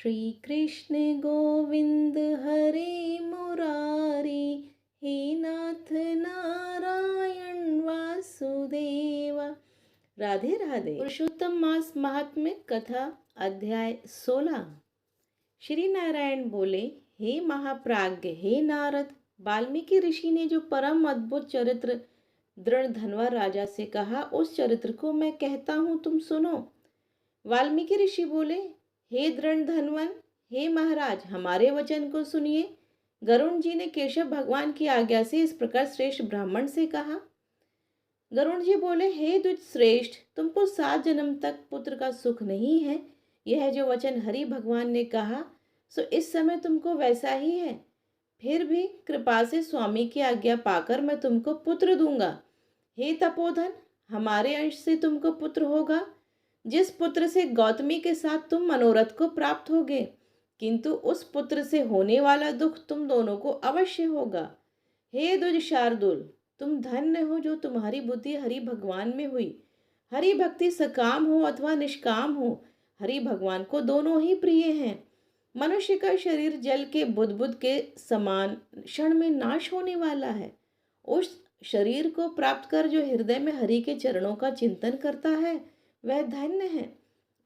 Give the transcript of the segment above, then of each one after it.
श्री कृष्ण गोविंद हरे मुरारी, हे नाथ नारायण वासुदेवा। राधे राधे। पुरुषोत्तम मास महात्म्य कथा अध्याय 16। श्री नारायण बोले, हे महाप्राज्ञ, हे नारद, वाल्मीकि ऋषि ने जो परम अद्भुत चरित्र दृढ़धनवा राजा से कहा, उस चरित्र को मैं कहता हूँ, तुम सुनो। वाल्मीकि ऋषि बोले, हे दृढ़धनवन, हे महाराज, हमारे वचन को सुनिए। गरुण जी ने केशव भगवान की आज्ञा से इस प्रकार श्रेष्ठ ब्राह्मण से कहा। गरुण जी बोले, हे द्विज श्रेष्ठ, तुमको 7 जन्म तक पुत्र का सुख नहीं है। यह जो वचन हरि भगवान ने कहा, सो इस समय तुमको वैसा ही है। फिर भी कृपा से स्वामी की आज्ञा पाकर मैं तुमको पुत्र दूंगा। हे तपोधन, हमारे अंश से तुमको पुत्र होगा, जिस पुत्र से गौतमी के साथ तुम मनोरथ को प्राप्त होगे, किंतु उस पुत्र से होने वाला दुख तुम दोनों को अवश्य होगा। हे द्विज शार्दुल, तुम धन्य हो जो तुम्हारी बुद्धि हरि भगवान में हुई। हरि भक्ति सकाम हो अथवा निष्काम हो, हरि भगवान को दोनों ही प्रिय हैं। मनुष्य का शरीर जल के बुदबुद के समान क्षण में नाश होने वाला है। उस शरीर को प्राप्त कर जो हृदय में हरि के चरणों का चिंतन करता है, वह धन्य है।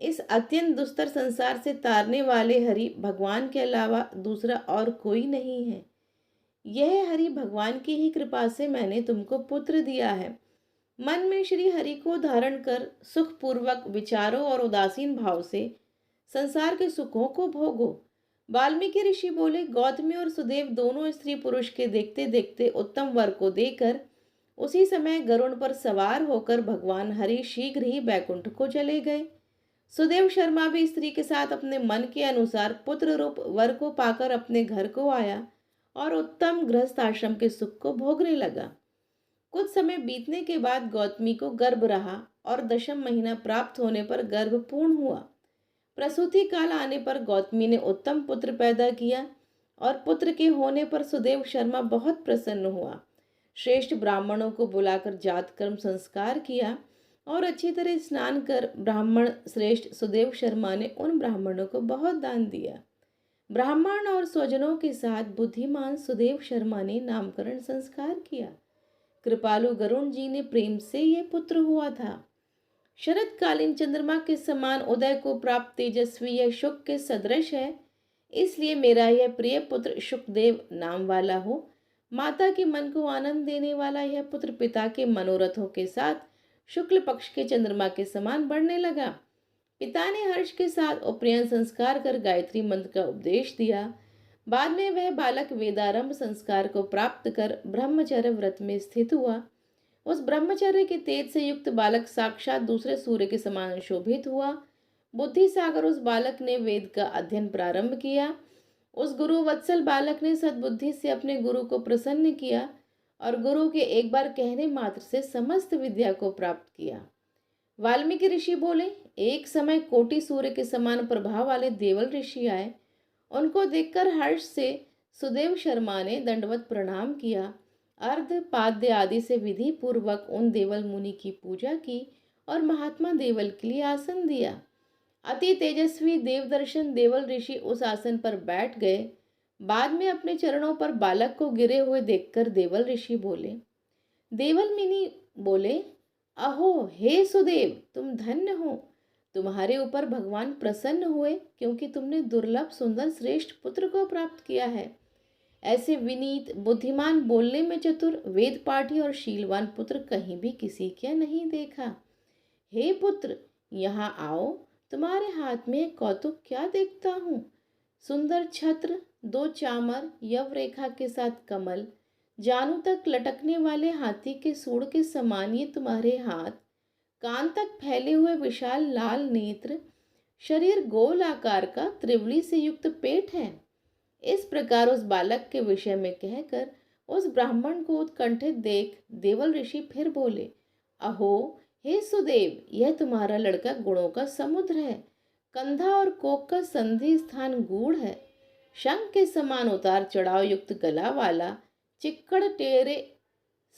इस अत्यंत दुस्तर संसार से तारने वाले हरि भगवान के अलावा दूसरा और कोई नहीं है। यह हरि भगवान की ही कृपा से मैंने तुमको पुत्र दिया है। मन में श्री हरि को धारण कर सुखपूर्वक विचारों और उदासीन भाव से संसार के सुखों को भोगो। वाल्मीकि ऋषि बोले, गौतमी और सुदेव दोनों स्त्री पुरुष के देखते देखते उत्तम वर को देकर उसी समय गरुड़ पर सवार होकर भगवान हरि शीघ्र ही बैकुंठ को चले गए। सुदेव शर्मा भी स्त्री के साथ अपने मन के अनुसार पुत्र रूप वर को पाकर अपने घर को आया और उत्तम गृहस्थ आश्रम के सुख को भोगने लगा। कुछ समय बीतने के बाद गौतमी को गर्भ रहा और 10वां महीना प्राप्त होने पर गर्भ पूर्ण हुआ। प्रसूति काल आने पर गौतमी ने उत्तम पुत्र पैदा किया और पुत्र के होने पर सुदेव शर्मा बहुत प्रसन्न हुआ। श्रेष्ठ ब्राह्मणों को बुलाकर जात कर्म संस्कार किया और अच्छी तरह स्नान कर ब्राह्मण श्रेष्ठ सुदेव शर्मा ने उन ब्राह्मणों को बहुत दान दिया। ब्राह्मण और स्वजनों के साथ बुद्धिमान सुदेव शर्मा ने नामकरण संस्कार किया। कृपालु गरुण जी ने प्रेम से यह पुत्र हुआ था। शरतकालीन चंद्रमा के समान उदय को प्राप्त तेजस्वी यह शुक के सदृश है, इसलिए मेरा यह प्रिय पुत्र शुकदेव नाम वाला हो। माता के मन को आनंद देने वाला यह पुत्र पिता के मनोरथों के साथ शुक्ल पक्ष के चंद्रमा के समान बढ़ने लगा। पिता ने हर्ष के साथ उपनयन संस्कार कर गायत्री मंत्र का उपदेश दिया। बाद में वह बालक वेदारंभ संस्कार को प्राप्त कर ब्रह्मचर्य व्रत में स्थित हुआ। उस ब्रह्मचर्य के तेज से युक्त बालक साक्षात दूसरे सूर्य के समान शोभित हुआ। बुद्धि सागर उस बालक ने वेद का अध्ययन प्रारंभ किया। उस गुरु वत्सल बालक ने सद्बुद्धि से अपने गुरु को प्रसन्न किया और गुरु के एक बार कहने मात्र से समस्त विद्या को प्राप्त किया। वाल्मीकि ऋषि बोले, एक समय कोटि सूर्य के समान प्रभाव वाले देवल ऋषि आए। उनको देखकर हर्ष से सुदेव शर्मा ने दंडवत प्रणाम किया। अर्ध पाद्य आदि से विधि पूर्वक उन देवल मुनि की पूजा की और महात्मा देवल के लिए आसन दिया। अति तेजस्वी देवदर्शन देवल ऋषि उस आसन पर बैठ गए। बाद में अपने चरणों पर बालक को गिरे हुए देखकर देवल ऋषि बोले, देवल मुनि बोले, अहो हे सुदेव, तुम धन्य हो। तुम्हारे ऊपर भगवान प्रसन्न हुए क्योंकि तुमने दुर्लभ सुंदर श्रेष्ठ पुत्र को प्राप्त किया है। ऐसे विनीत बुद्धिमान बोलने में चतुर वेद पाठी और शीलवान पुत्र कहीं भी किसी के नहीं देखा। हे पुत्र, यहाँ आओ, तुम्हारे हाथ में कौतुक क्या देखता हूँ। सुंदर छत्र, 2 चामर, यव रेखा के साथ कमल, जानू तक लटकने वाले हाथी के सूंड के समान ये तुम्हारे हाथ, कान तक फैले हुए विशाल लाल नेत्र, शरीर गोल आकार का त्रिवली से युक्त पेट है। इस प्रकार उस बालक के विषय में कहकर उस ब्राह्मण को उत्कंठित देख देवल ऋषि फिर बोले, अहो हे सुदेव, यह तुम्हारा लड़का गुणों का समुद्र है। कंधा और कोक का संधि स्थान गूढ़ है। शंख के समान उतार चढ़ाव युक्त गला वाला, चिक्कड़ टेढ़े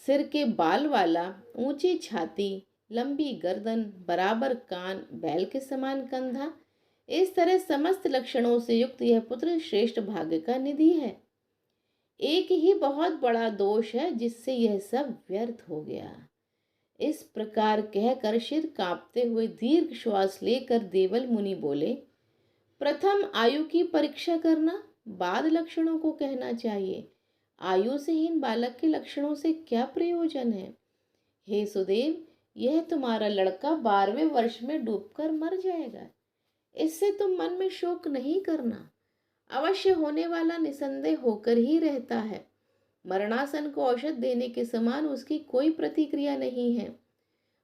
सिर के बाल वाला, ऊंची छाती, लंबी गर्दन, बराबर कान, बैल के समान कंधा, इस तरह समस्त लक्षणों से युक्त यह पुत्र श्रेष्ठ भाग्य का निधि है। एक ही बहुत बड़ा दोष है जिससे यह सब व्यर्थ हो गया। इस प्रकार कहकर सिर कांपते हुए दीर्घ श्वास लेकर देवल मुनि बोले, प्रथम आयु की परीक्षा करना, बाद लक्षणों को कहना चाहिए। आयु से हीन बालक के लक्षणों से क्या प्रयोजन है? हे सुदेव, यह तुम्हारा लड़का 12वें वर्ष में डूबकर मर जाएगा। इससे तुम मन में शोक नहीं करना। अवश्य होने वाला निसंदेह होकर ही रहता है। मरणासन को औषध देने के समान उसकी कोई प्रतिक्रिया नहीं है।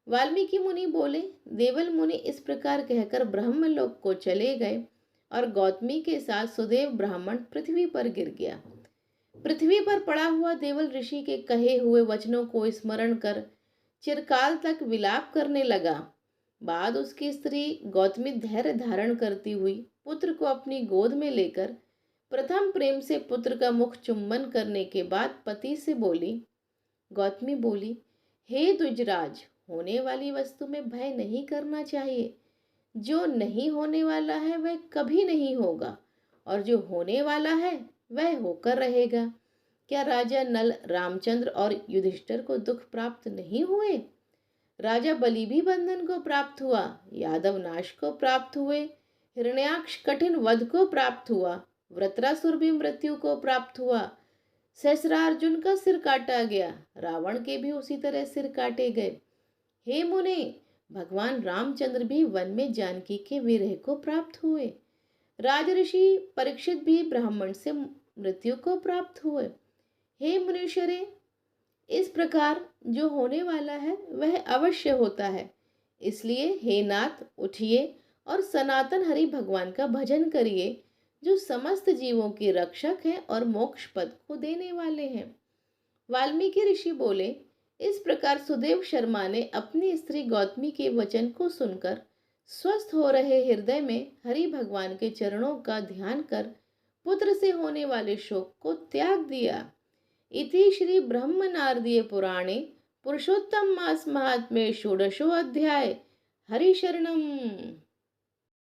वाल्मीकि मुनि बोले, देवल मुनि इस प्रकार कहकर ब्रह्मलोक को चले गए और गौतमी के साथ सुदेव ब्राह्मण पृथ्वी पर गिर गया। पृथ्वी पर पड़ा हुआ देवल ऋषि के कहे हुए वचनों को स्मरण कर चिरकाल तक विलाप करने लगा। बाद उसकी स्त्री गौतमी धैर्य धारण करती हुई पुत्र को अपनी गोद में लेकर प्रथम प्रेम से पुत्र का मुख चुंबन करने के बाद पति से बोली। गौतमी बोली, हे द्विजराज, होने वाली वस्तु में भय नहीं करना चाहिए। जो नहीं होने वाला है वह कभी नहीं होगा, और जो होने वाला है वह होकर रहेगा। क्या राजा नल, रामचंद्र और युधिष्ठिर को दुख प्राप्त नहीं हुए? राजा बलि भी बंधन को प्राप्त हुआ, यादव नाश को प्राप्त हुए, हिरण्याक्ष कठिन वध को प्राप्त हुआ, वृत्रासुर भी मृत्यु को प्राप्त हुआ, सहस्रार्जुन का सिर काटा गया, रावण के भी उसी तरह सिर काटे गए। हे मुने, भगवान रामचंद्र भी वन में जानकी के विरह को प्राप्त हुए। राजऋषि परीक्षित भी ब्राह्मण से मृत्यु को प्राप्त हुए। हे मुनीश्वरे, इस प्रकार जो होने वाला है वह अवश्य होता है। इसलिए हे नाथ, उठिए और सनातन हरि भगवान का भजन करिए, जो समस्त जीवों के रक्षक हैं और मोक्ष पद को देने वाले हैं। वाल्मीकि ऋषि बोले, इस प्रकार सुदेव शर्मा ने अपनी स्त्री गौतमी के वचन को सुनकर स्वस्थ हो रहे हृदय में हरि भगवान के चरणों का ध्यान कर पुत्र से होने वाले शोक को त्याग दिया। इति श्री ब्रह्म नारदीय पुराणे पुरुषोत्तम मास महात्म्ये षोडशो अध्याय। हरि शरणम।